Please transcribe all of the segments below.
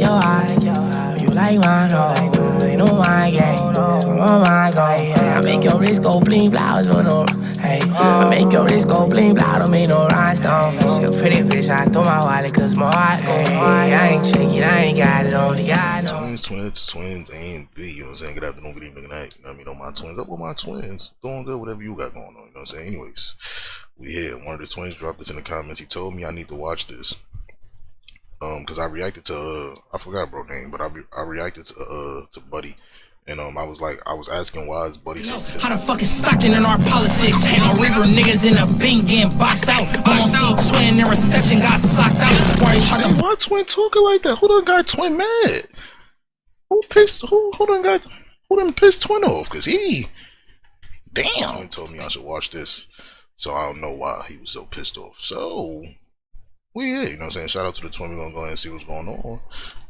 your eye. You like mine, no, ain't no wine game. I'm on my go. I make your wrist go bling, flowers on no. Hey, I make your wrist go bling, blah, don't make no rhinestone. She a pretty bitch, I throw my wallet cause my heart go hard. I ain't chicken, I ain't got it, only God know. Twins, A and B, you know what I'm saying? Good afternoon, good evening, good night. You know what I mean? On my twins, up with my twins. Doing good, whatever you got going on, you know what I'm saying? Anyways, we here. One of the twins dropped this in the comments. He told me I need to watch this. Cause I reacted to I forgot bro name, but I reacted to Buddy, and I was asking why is Buddy so pissed. How the fuck is Stockton in our politics? Ain't no river niggas in the bing getting boxed out. I'm see twin in reception got socked out. Why twin talking like that? Who done got twin mad? Who done pissed twin off? Cause he damn he told me I should watch this, so I don't know why he was so pissed off. So well, yeah, you know what I'm saying? Shout out to the twin. We're gonna go ahead and see what's going on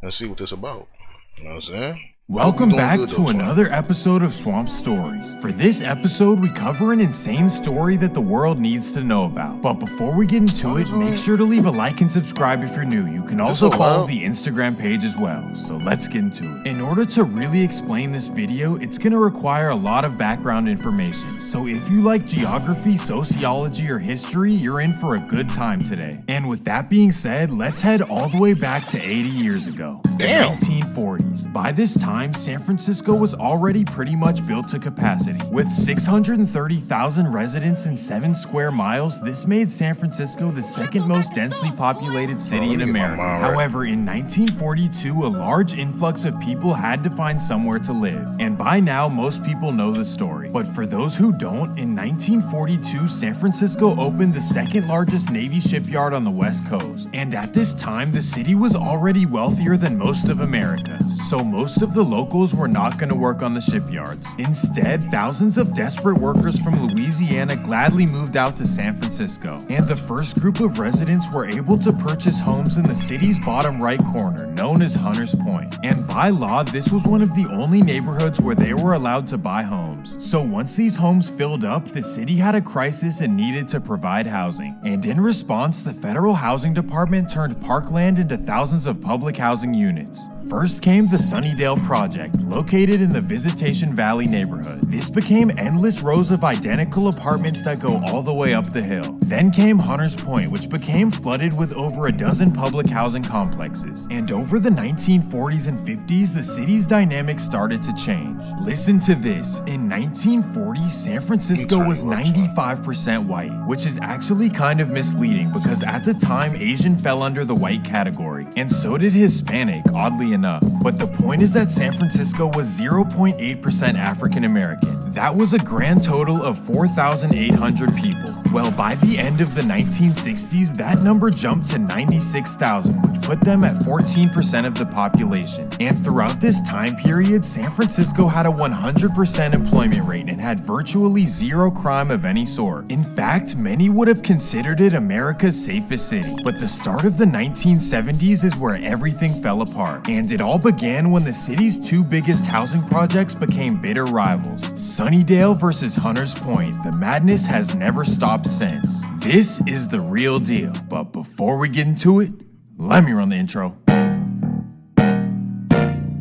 and see what this about. You know what I'm saying? Welcome back to another episode of Swamp Stories. For this episode, we cover an insane story that the world needs to know about. But before we get into it, make sure to leave a like and subscribe if you're new. You can also follow the Instagram page as well. So let's get into it. In order to really explain this video, it's going to require a lot of background information. So if you like geography, sociology, or history, you're in for a good time today. And with that being said, let's head all the way back to 80 years ago. The 1940s. By this time, San Francisco was already pretty much built to capacity. With 630,000 residents in 7 square miles, this made San Francisco the second most densely populated city in America. However, in 1942, a large influx of people had to find somewhere to live. And by now, most people know the story. But for those who don't, in 1942, San Francisco opened the second largest Navy shipyard on the West Coast. And at this time, the city was already wealthier than most of America. So most of the locals were not going to work on the shipyards. Instead, thousands of desperate workers from Louisiana gladly moved out to San Francisco. And the first group of residents were able to purchase homes in the city's bottom right corner, known as Hunters Point. And by law, this was one of the only neighborhoods where they were allowed to buy homes. So once these homes filled up, the city had a crisis and needed to provide housing. And in response, the Federal Housing Department turned parkland into thousands of public housing units. First came the Sunnydale Project, located in the Visitation Valley neighborhood. This became endless rows of identical apartments that go all the way up the hill. Then came Hunters Point, which became flooded with over a dozen public housing complexes. And over the 1940s and 50s, the city's dynamics started to change. Listen to this. In 1940, San Francisco was 95% white, which is actually kind of misleading because at the time, Asian fell under the white category, and so did Hispanic, oddly enough. But the point is that San Francisco was 0.8% African American. That was a grand total of 4,800 people. Well, by the end of the 1960s, that number jumped to 96,000, which put them at 14% of the population. And throughout this time period, San Francisco had a 100% employment rate and had virtually zero crime of any sort. In fact, many would have considered it America's safest city. But the start of the 1970s is where everything fell apart. And it all began when the city's two biggest housing projects became bitter rivals. Sunnydale versus Hunters Point. The madness has never stopped since. This is the real deal. But before we get into it, let me run the intro.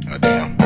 Goddamn.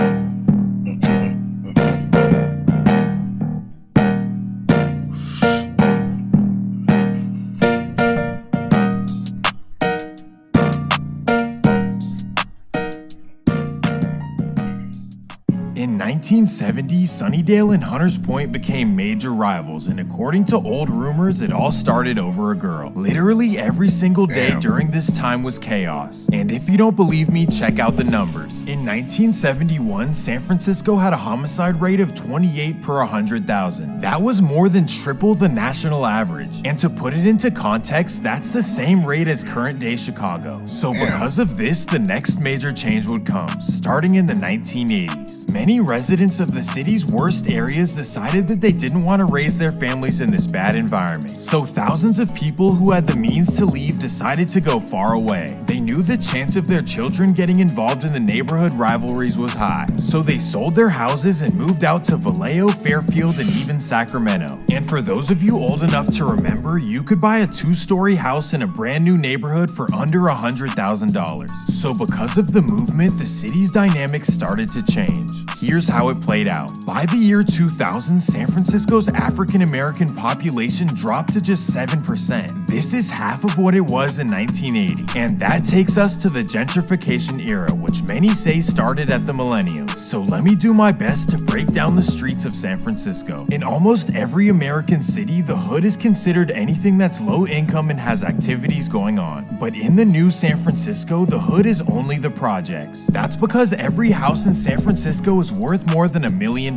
In 1970, Sunnydale and Hunters Point became major rivals, and according to old rumors, it all started over a girl. Literally every single day during this time was chaos. And if you don't believe me, check out the numbers. In 1971, San Francisco had a homicide rate of 28 per 100,000. That was more than triple the national average. And to put it into context, that's the same rate as current-day Chicago. So because of this, the next major change would come, starting in the 1980s. Many residents of the city's worst areas decided that they didn't want to raise their families in this bad environment. So thousands of people who had the means to leave decided to go far away. They They knew the chance of their children getting involved in the neighborhood rivalries was high, so they sold their houses and moved out to Vallejo, Fairfield, and even Sacramento. And for those of you old enough to remember, you could buy a 2-story house in a brand new neighborhood for under $100,000. So because of the movement, the city's dynamics started to change. Here's how it played out. By the year 2000, San Francisco's African American population dropped to just 7%. This is half of what it was in 1980, and that takes us to the gentrification era, which many say started at the millennium. So let me do my best to break down the streets of San Francisco. In almost every American city, the hood is considered anything that's low income and has activities going on. But in the new San Francisco, the hood is only the projects. That's because every house in San Francisco is worth more than $1 million.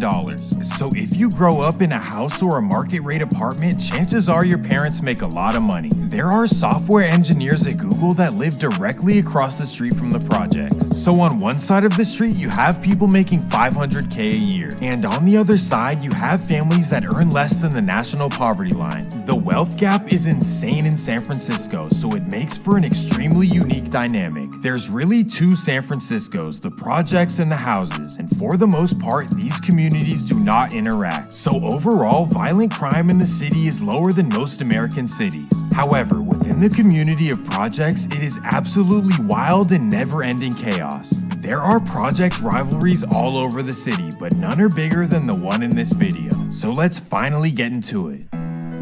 So if you grow up in a house or a market rate apartment, chances are your parents make a lot of money. There are software engineers at Google that live directly across the street from the projects. So on one side of the street, you have people making $500K a year. And on the other side, you have families that earn less than the national poverty line. The wealth gap is insane in San Francisco, so it makes for an extremely unique dynamic. There's really two San Franciscos, the projects and the houses, and for the most part, these communities do not interact. So overall, violent crime in the city is lower than most American cities. However, within the community of projects, it is absolutely wild and never-ending chaos. There are project rivalries all over the city, but none are bigger than the one in this video. So let's finally get into it.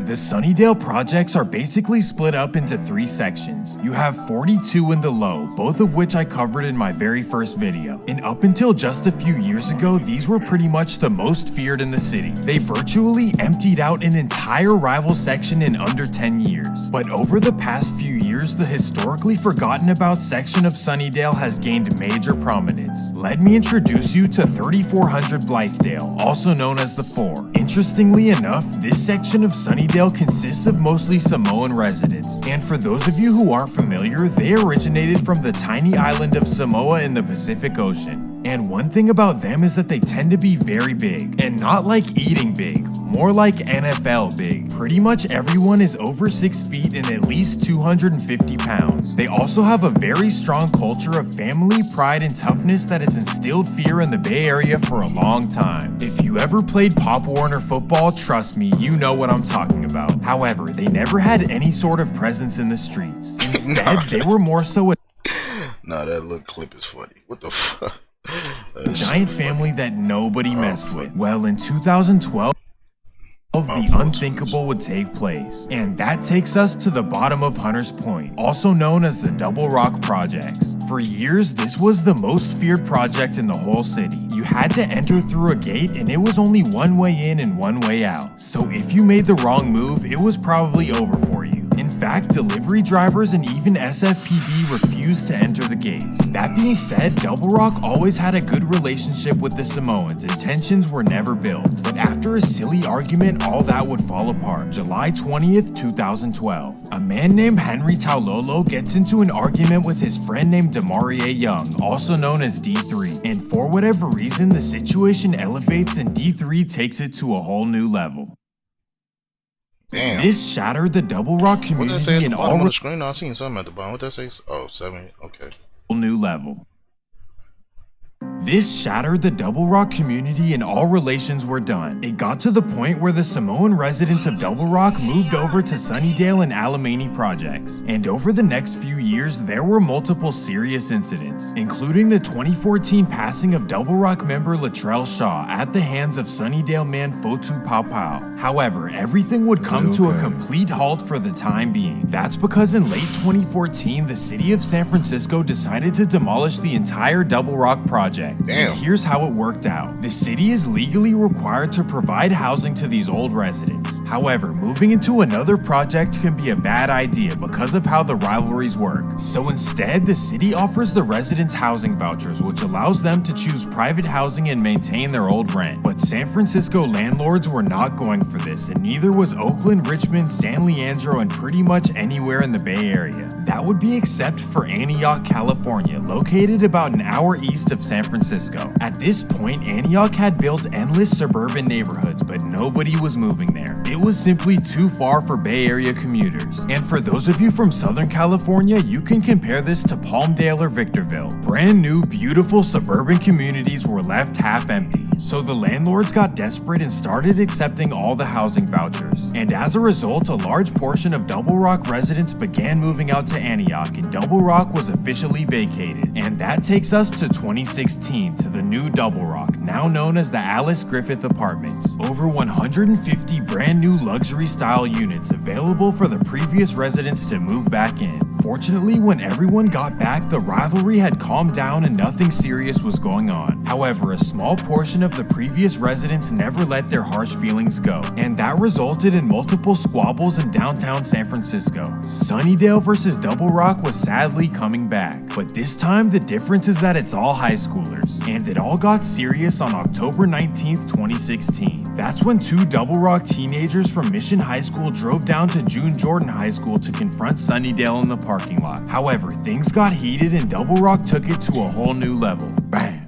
The Sunnydale projects are basically split up into 3 sections. You have 42 in the low, both of which I covered in my very first video. And up until just a few years ago, these were pretty much the most feared in the city. They virtually emptied out an entire rival section in under 10 years. But over the past few years, the historically forgotten about section of Sunnydale has gained major prominence. Let me introduce you to 3400 Blythedale, also known as the 4. Interestingly enough, this section of Sunnydale consists of mostly Samoan residents, and for those of you who aren't familiar, they originated from the tiny island of Samoa in the Pacific Ocean. And one thing about them is that they tend to be very big, and not like eating big, more like NFL big. Pretty much everyone is over 6 feet and at least 250 pounds. They also have a very strong culture of family, pride, and toughness that has instilled fear in the Bay Area for a long time. If you ever played Pop Warner football, trust me, you know what I'm talking about. However, they never had any sort of presence in the streets. Instead, they were more so a Nah, that little clip is funny. What the fuck? giant family that nobody messed with. Well, in 2012, the unthinkable would take place. And that takes us to the bottom of Hunters Point, also known as the Double Rock Projects. For years, this was the most feared project in the whole city. You had to enter through a gate and it was only one way in and one way out. So if you made the wrong move, it was probably over for you. In fact, delivery drivers and even SFPD refused to enter the gates. That being said, Double Rock always had a good relationship with the Samoans and tensions were never built. But after a silly argument, all that would fall apart. July 20th, 2012. A man named Henry Taulolo gets into an argument with his friend named Demarie Young, also known as D3. And for whatever reason, the situation elevates and D3 takes it to a whole new level. Damn. This shattered the Double Rock What did that community say at the in bottom all of the screen? No, I seen something at the bottom. What did that say? Oh, 7. Okay. new level. This shattered the Double Rock community and all relations were done. It got to the point where the Samoan residents of Double Rock moved over to Sunnydale and Alamany projects. And over the next few years, there were multiple serious incidents, including the 2014 passing of Double Rock member Latrell Shaw at the hands of Sunnydale man Fotu Paupau. However, everything would come to a complete halt for the time being. That's because in late 2014, the city of San Francisco decided to demolish the entire Double Rock project. Damn. And here's how it worked out. The city is legally required to provide housing to these old residents. However, moving into another project can be a bad idea because of how the rivalries work. So instead, the city offers the residents housing vouchers, which allows them to choose private housing and maintain their old rent. But San Francisco landlords were not going for this, and neither was Oakland, Richmond, San Leandro, and pretty much anywhere in the Bay Area. That would be except for Antioch, California, located about an hour east of San Francisco. At this point, Antioch had built endless suburban neighborhoods, but nobody was moving there. It was simply too far for Bay Area commuters. And for those of you from Southern California, you can compare this to Palmdale or Victorville. Brand new, beautiful suburban communities were left half empty. So the landlords got desperate and started accepting all the housing vouchers. And as a result, a large portion of Double Rock residents began moving out to Antioch, and Double Rock was officially vacated. And that takes us to 2016, to the new Double Rock, now known as the Alice Griffith Apartments. Over 150 brand new luxury style units available for the previous residents to move back in. Fortunately, when everyone got back, the rivalry had calmed down and nothing serious was going on. However, a small portion of the previous residents never let their harsh feelings go, and that resulted in multiple squabbles in downtown San Francisco. Sunnydale versus Double Rock was sadly coming back, but this time the difference is that it's all high schoolers, and it all got serious on October 19th, 2016. That's when two Double Rock teenagers from Mission High School drove down to June Jordan High School to confront Sunnydale in the parking lot. However, things got heated and Double Rock took it to a whole new level. Bam!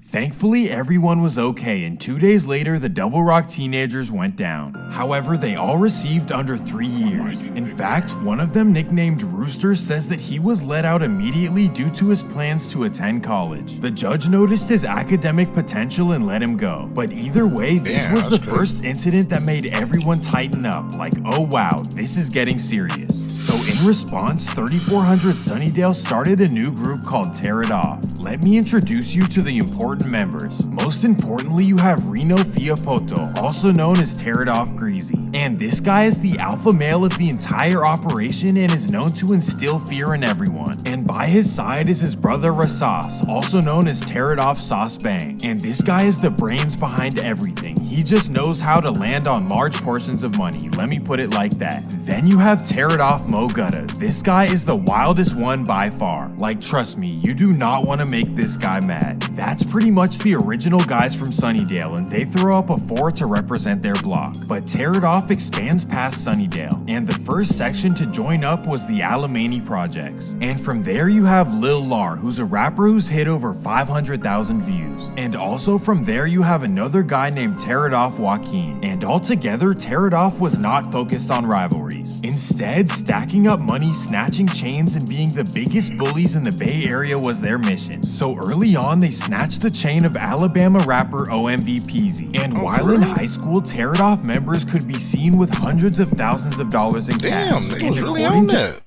Thankfully, everyone was okay, and 2 days later, the Double Rock teenagers went down. However, they all received under 3 years. In fact, one of them, nicknamed Rooster, says that he was let out immediately due to his plans to attend college. The judge noticed his academic potential and let him go. But either way, this was the first incident that made everyone tighten up, like, oh wow, this is getting serious. So in response, 3400 Sunnydale started a new group called TEARITOFF. Let me introduce you to the important members. Most importantly, you have Reno Fiapoto, also known as TEARITOFF Greasy. And this guy is the alpha male of the entire operation and is known to instill fear in everyone. And by his side is his brother Rasas, also known as TEARITOFF Sauce Bang. And this guy is the brains behind everything. He just knows how to land on large portions of money, let me put it like that. Then you have TEARITOFF Mo Gutta. This guy is the wildest one by far. Like, trust me, you do not want to make this guy mad. That's pretty much the original guys from Sunnydale, and they throw up a 4 to represent their block. But TEARITOFF expands past Sunnydale, and the first section to join up was the Alamany Projects. And from there you have Lil Lar, who's a rapper who's hit over 500,000 views. And also from there you have another guy named TEARITOFF Joaquin. And altogether, TEARITOFF was not focused on rivalries. Instead, stacking up money, snatching chains, and being the biggest bullies in the Bay Area was their mission. So early on, they snatched the chain of Alabama rapper OMB Peasy. And while in high school, TEARITOFF members could be seen with hundreds of thousands of dollars in cash. Damn, they was really on that.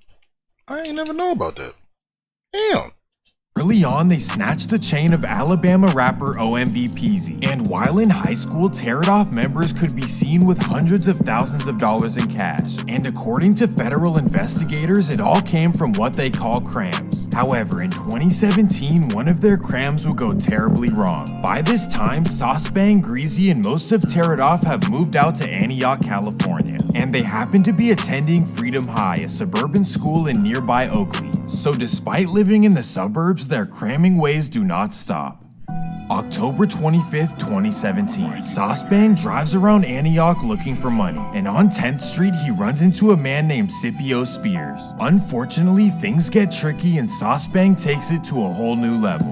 I ain't never know about that. Damn. Early on, they snatched the chain of Alabama rapper OMB Peasy. And while in high school, TEARITOFF members could be seen with hundreds of thousands of dollars in cash. And according to federal investigators, it all came from what they call crams. However, in 2017, one of their crams would go terribly wrong. By this time, Sauce Bang, Greasy, and most of TEARITOFF have moved out to Antioch, California. And they happen to be attending Freedom High, a suburban school in nearby Oakley. So despite living in the suburbs, their cramming ways do not stop. October 25th, 2017, Sauce Bang drives around Antioch looking for money, and on 10th Street he runs into a man named Scipio Spears. Unfortunately, things get tricky and Sauce Bang takes it to a whole new level.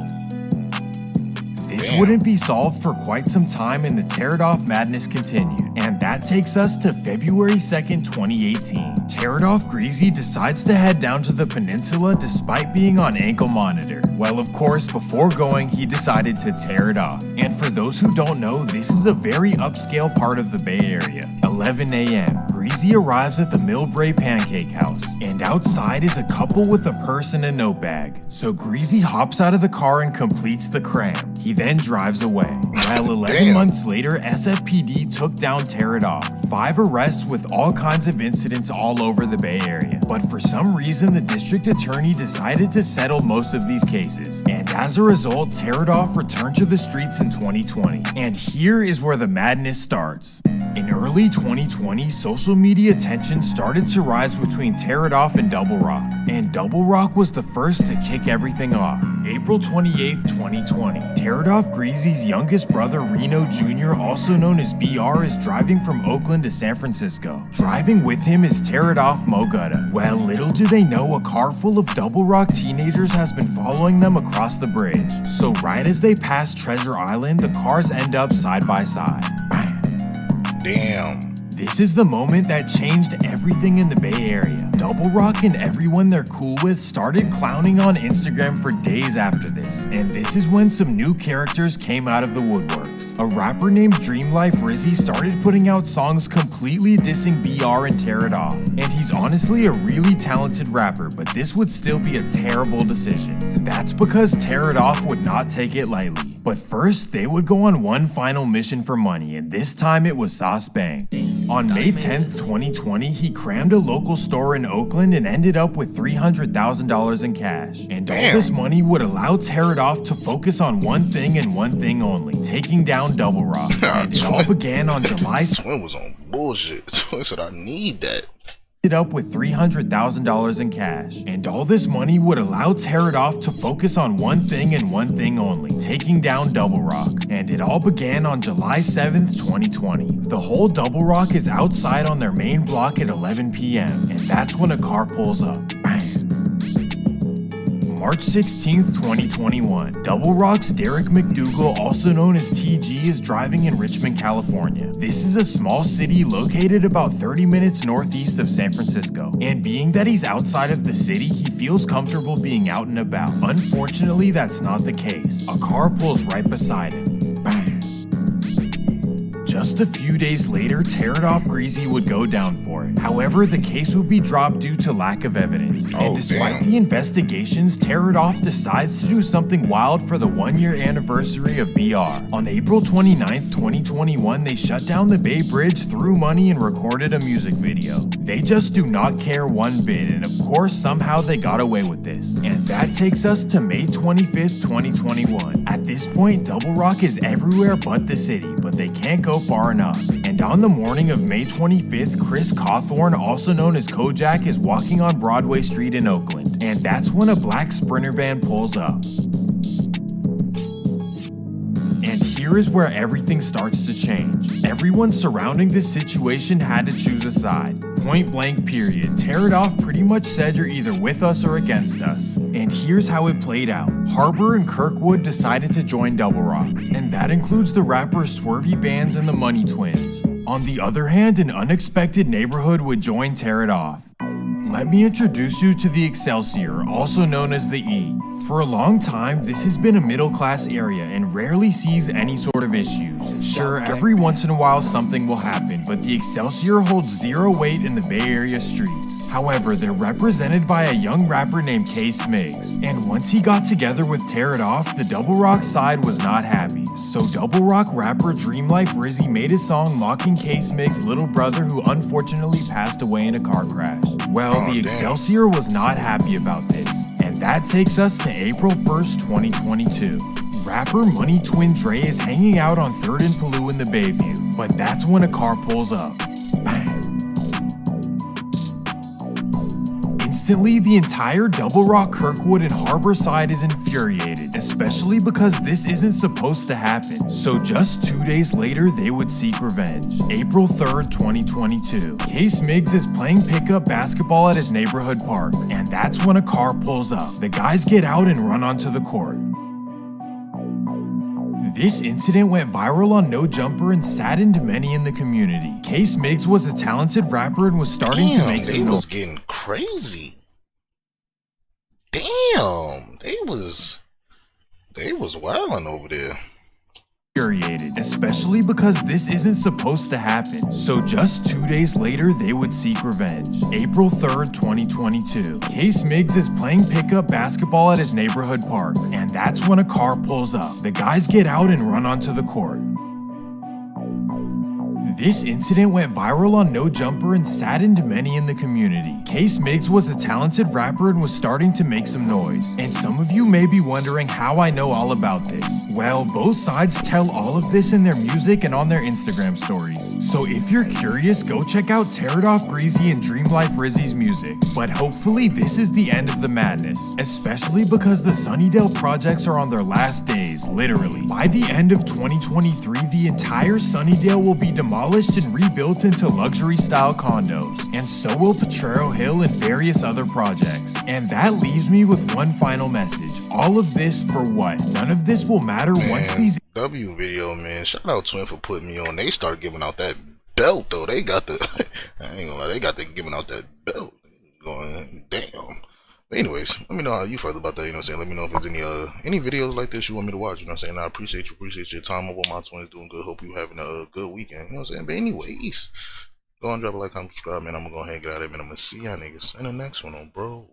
This wouldn't be solved for quite some time and the TEARITOFF madness continued, and that takes us to February 2nd, 2018. TEARITOFF Greasy decides to head down to the peninsula despite being on ankle monitor. Well, of course, before going, he decided to tear it off. And for those who don't know, this is a very upscale part of the Bay Area. 11 a.m. Greasy arrives at the Millbrae Pancake House, and outside is a couple with a purse and a note bag. So Greasy hops out of the car and completes the cram. He then drives away. While 11 months later, SFPD took down TEARITOFF. 5 arrests with all kinds of incidents all over the Bay Area. But for some reason, the district attorney decided to settle most of these cases. And as a result, TEARITOFF returned to the streets in 2020. And here is where the madness starts. In early 2020, social media tension started to rise between TEARITOFF and Double Rock. And Double Rock was the first to kick everything off. April 28th, 2020, TEARITOFF Greasy's youngest brother Reno Jr., also known as BR, is driving from Oakland to San Francisco. Driving with him is TEARITOFF Mo Gutta. Well, little do they know, a car full of Double Rock teenagers has been following them across the bridge. So right as they pass Treasure Island, the cars end up side by side. Damn. This is the moment that changed everything in the Bay Area. Double Rock and everyone they're cool with started clowning on Instagram for days after this. And this is when some new characters came out of the woodworks. A rapper named Dream Life Rizzy started putting out songs completely dissing BR and Tear It Off. And he's honestly a really talented rapper, but this would still be a terrible decision. That's because Tear It Off would not take it lightly. But first, they would go on one final mission for money, and this time it was Sauce Bang. On May 10th, 2020, he crammed a local store in Oakland and ended up with $300,000 in cash. And all this money would allow Tear It Off to focus on one thing and one thing only, taking down Double Rock. And it all began on July. Twin was on bullshit. Twin said, I need that. Up with $300,000 in cash. And all this money would allow Tear It Off to focus on one thing and one thing only, taking down Double Rock. And it all began on July 7th, 2020. The whole Double Rock is outside on their main block at 11 p.m. and that's when a car pulls up. March 16th, 2021, Double Rock's Derek McDougal, also known as TG, is driving in Richmond, California. This is a small city located about 30 minutes northeast of San Francisco. And being that he's outside of the city, he feels comfortable being out and about. Unfortunately, that's not the case. A car pulls right beside him. Just a few days later, Tear It Off Greasy would go down for it. However, the case would be dropped due to lack of evidence. And despite the investigations, Tear It Off decides to do something wild for the 1-year anniversary of BR. On April 29th, 2021, they shut down the Bay Bridge, threw money, and recorded a music video. They just do not care one bit, and of course, somehow they got away with this. And that takes us to May 25th, 2021. At this point, Double Rock is everywhere but the city, but they can't go far enough. And on the morning of May 25th, Chris Cawthorn, also known as Kojak, is walking on Broadway Street in Oakland. And that's when a black Sprinter van pulls up. And here is where everything starts to change. Everyone surrounding this situation had to choose a side. Point blank period. Tear It Off pretty much said you're either with us or against us. And here's how it played out. Harbor and Kirkwood decided to join Double Rock, and that includes the rappers Swervy Bands and the Money Twins. On the other hand, an unexpected neighborhood would join Tear It Off. Let me introduce you to the Excelsior, also known as the E. For a long time, this has been a middle-class area and rarely sees any sort of issues. Sure, every once in a while something will happen, but the Excelsior holds zero weight in the Bay Area streets. However, they're represented by a young rapper named K Smigs, and once he got together with Tear It Off, the Double Rock side was not happy. So Double Rock rapper Dream Life Rizzy made a song mocking K Smigs' little brother who unfortunately passed away in a car crash. Well, the Excelsior was not happy about this, and that takes us to April 1st, 2022. Rapper Money Twin Dre is hanging out on 3rd and Palou in the Bayview, but that's when a car pulls up. Bang. Instantly, the entire Double Rock, Kirkwood, and Harbor side is infuriated, especially because this isn't supposed to happen. So just 2 days later, they would seek revenge. April 3rd, 2022. K Smigs is playing pickup basketball at his neighborhood park, and that's when a car pulls up. The guys get out and run onto the court. This incident went viral on No Jumper and saddened many in the community. K Smigs was a talented rapper and was starting to make some noise. They was getting crazy. Damn, they was wilding over there. Infuriated, especially because this isn't supposed to happen. So just 2 days later, they would seek revenge. April 3rd, 2022. K Smigs is playing pickup basketball at his neighborhood park, and that's when a car pulls up. The guys get out and run onto the court. This incident went viral on No Jumper and saddened many in the community. K Smigs was a talented rapper and was starting to make some noise. And some of you may be wondering how I know all about this. Well, both sides tell all of this in their music and on their Instagram stories. So if you're curious, go check out Tear It Off Greasy and Dream Life Rizzy's music. But hopefully this is the end of the madness, especially because the Sunnydale projects are on their last days, literally. By the end of 2023, the entire Sunnydale will be demolished and rebuilt into luxury-style condos, and so will Potrero Hill and various other projects. And that leaves me with one final message. All of this for what? None of this will matter once these W video, man. Shout out Twin for putting me on. They start giving out that belt though. They got the I ain't gonna lie, they got the giving out that belt. Going damn. But anyways, let me know how you feel about that, you know what I'm saying? Let me know if there's any videos like this you want me to watch, you know what I'm saying? I appreciate your time over my twins doing good. Hope you having a good weekend, you know what I'm saying? But anyways, go and drop a like, comment, subscribe, man. I'm gonna go ahead and get out of here, man. I'm gonna see y'all niggas in the next one, bro.